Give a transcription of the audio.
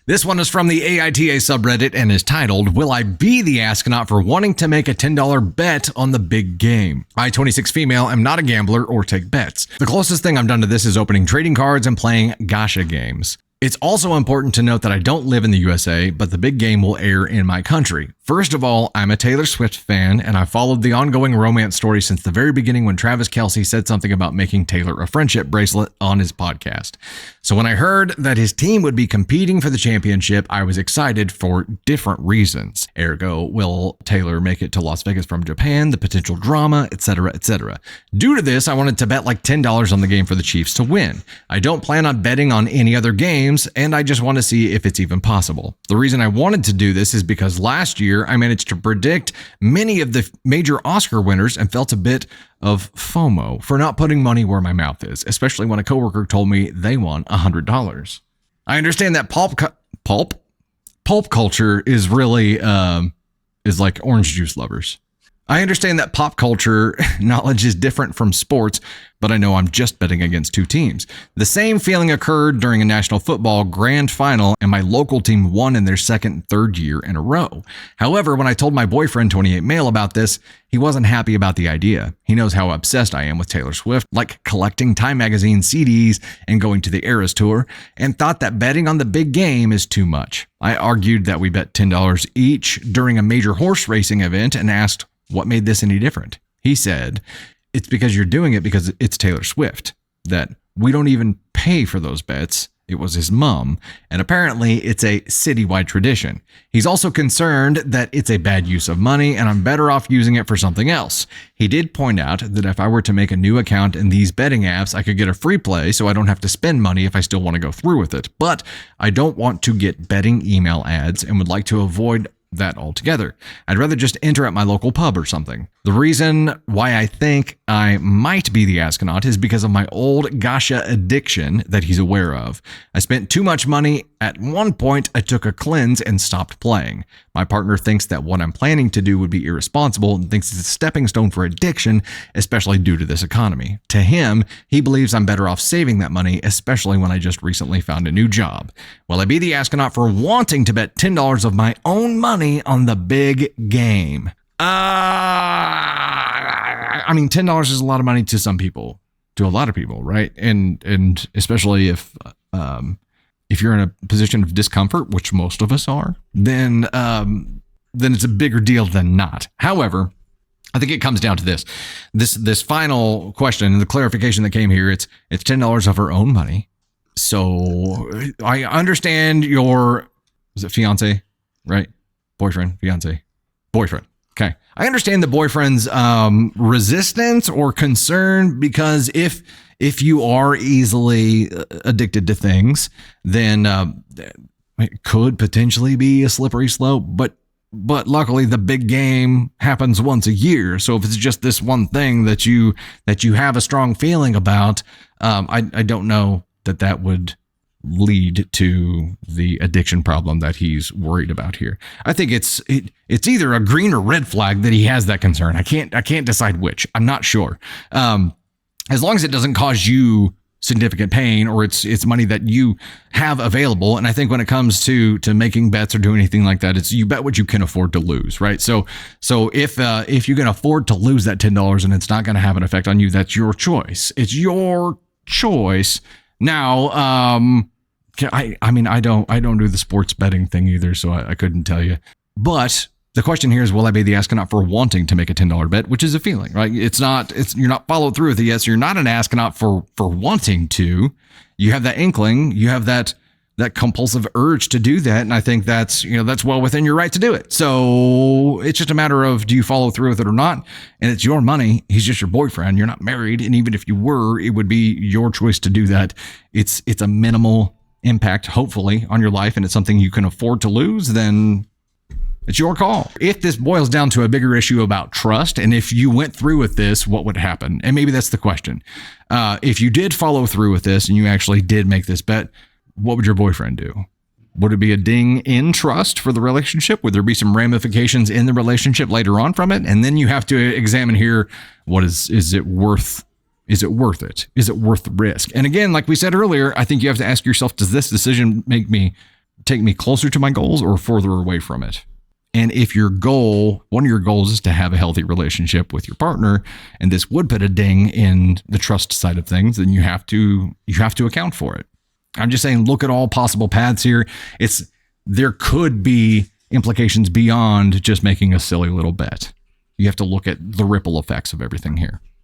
This one is from the AITA subreddit and is titled, Will I Be the Astronaut for Wanting to Make a $10 Bet on the Big Game? I, 26 female, am not a gambler or take bets. The closest thing I've done to this is opening trading cards and playing gacha games. It's also important to note that I don't live in the USA, but the big game will air in my country. First of all, I'm a Taylor Swift fan, and I followed the ongoing romance story since the very beginning when Travis Kelce said something about making Taylor a friendship bracelet on his podcast. So when I heard that his team would be competing for the championship, I was excited for different reasons. Ergo, will Taylor make it to Las Vegas from Japan, the potential drama, etc., etc. Due to this, I wanted to bet like $10 on the game for the Chiefs to win. I don't plan on betting on any other games, and I just want to see if it's even possible. The reason I wanted to do this is because last year I managed to predict many of the major Oscar winners and felt a bit of FOMO for not putting money where my mouth is, especially when a coworker told me they won $100. I understand that pulp culture is really is like orange juice lovers. I understand that pop culture knowledge is different from sports, but I know I'm just betting against two teams. The same feeling occurred during a national football grand final, and my local team won in their second and third year in a row. However, when I told my boyfriend, 28 male, about this, he wasn't happy about the idea. He knows how obsessed I am with Taylor Swift, like collecting Time Magazine CDs and going to the Eras Tour, and thought that betting on the big game is too much. I argued that we bet $10 each during a major horse racing event and asked, what made this any different? He said, it's because you're doing it because it's Taylor Swift, that we don't even pay for those bets. It was his mom, and apparently it's a citywide tradition. He's also concerned that it's a bad use of money and I'm better off using it for something else. He did point out that if I were to make a new account in these betting apps, I could get a free play so I don't have to spend money if I still want to go through with it. But I don't want to get betting email ads and would like to avoid that altogether. I'd rather just enter at my local pub or something. The reason why I think I might be the astronaut is because of my old gacha addiction that he's aware of. I spent too much money. At one point, I took a cleanse and stopped playing. My partner thinks that what I'm planning to do would be irresponsible and thinks it's a stepping stone for addiction, especially due to this economy. To him, he believes I'm better off saving that money, especially when I just recently found a new job. Will I be the astronaut for wanting to bet $10 of my own money on the big game? I mean, $10 is a lot of money to some people, to a lot of people, right? And especially if you're in a position of discomfort, which most of us are, then it's a bigger deal than not. However, I think it comes down to this final question, the clarification that came here. It's $10 of her own money. So I understand is it fiance, right? Boyfriend. Okay. I understand the boyfriend's resistance or concern, because if you are easily addicted to things, then it could potentially be a slippery slope. But luckily, the big game happens once a year. So if it's just this one thing that you have a strong feeling about, I don't know that would lead to the addiction problem that he's worried about here. I think it's either a green or red flag that he has that concern. I can't decide which. I'm not sure. As long as it doesn't cause you significant pain, or it's money that you have available. And I think when it comes to making bets or doing anything like that, it's you bet what you can afford to lose, right? So if you can afford to lose that $10 and it's not going to have an effect on you, that's your choice. It's your choice. Now, I mean, I don't do the sports betting thing either, so I couldn't tell you. But the question here is, will I be the astronaut for wanting to make a $10 bet, which is a feeling, right? You're not followed through with it yet, so you're not an astronaut for wanting to. You have that inkling, you have that compulsive urge to do that, and I think that's well within your right to do it. So it's just a matter of, do you follow through with it or not? And it's your money. He's just your boyfriend. You're not married, and even if you were, it would be your choice to do that. It's a minimal impact, hopefully, on your life, and it's something you can afford to lose, then it's your call. If this boils down to a bigger issue about trust, and if you went through with this, what would happen? And maybe that's the question. If you did follow through with this and you actually did make this bet, what would your boyfriend do? Would it be a ding in trust for the relationship? Would there be some ramifications in the relationship later on from it? And then you have to examine here, is it worth it? Is it worth the risk? And again, like we said earlier, I think you have to ask yourself, does this decision make me take me closer to my goals or further away from it? And if your goal, one of your goals is to have a healthy relationship with your partner, and this would put a ding in the trust side of things, then you have to account for it. I'm just saying, look at all possible paths here. There could be implications beyond just making a silly little bet. You have to look at the ripple effects of everything here.